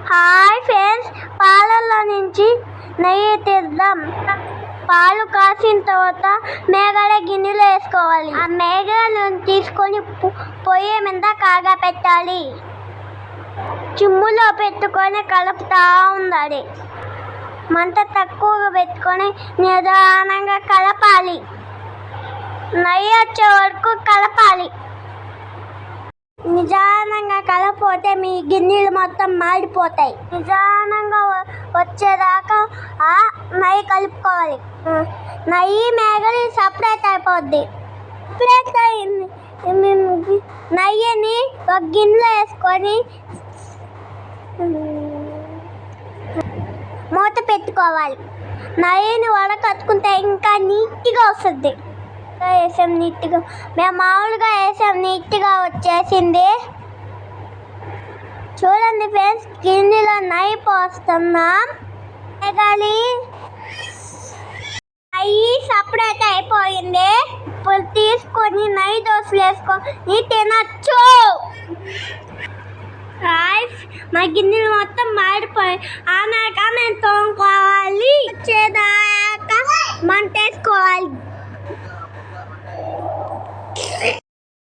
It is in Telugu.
హాయ్ ఫ్రెండ్స్, పాలల్లో నుంచి నెయ్యి తీద్దాం. పాలు కాసిన తర్వాత మేగడ గిన్నెలో వేసుకోవాలి. ఆ మేగడను తీసుకొని పొయ్యి మీద కాగా పెట్టాలి. చిమ్ములో పెట్టుకొని కలుపుతూ ఉండాలి. మంట తక్కువగా పెట్టుకొని నిదానంగా కలపాలి. నెయ్యి వచ్చే వరకు కలపాలి. నిదానంగా కలపోతే మీ గిన్నెలు మొత్తం మాడిపోతాయి. నిదానంగా వచ్చేదాకా ఆ నెయ్యి కలుపుకోవాలి. నెయ్యి మేగలి సపరేట్ అయిపోద్ది. సపరేట్ అయింది నెయ్యిని ఒక గిన్నెలో వేసుకొని మూత పెట్టుకోవాలి. నెయ్యిని వడకట్టుకుంటే ఇంకా నీట్గా వస్తుంది. వేసాం నీట్గా, మేము మామూలుగా వేసాం, నీట్గా వచ్చేసింది. చూడండి ఫ్రెండ్స్, గిన్నెలో నెయ్యి పోస్తున్నాం. నెయ్యి సపరేట్ అయిపోయింది. ఇప్పుడు తీసుకొని నెయ్యి దోశలు వేసుకొని తినచ్చు. మా గిన్నెలు మొత్తం మాడిపోయి ఆమె తోముకోవాలి.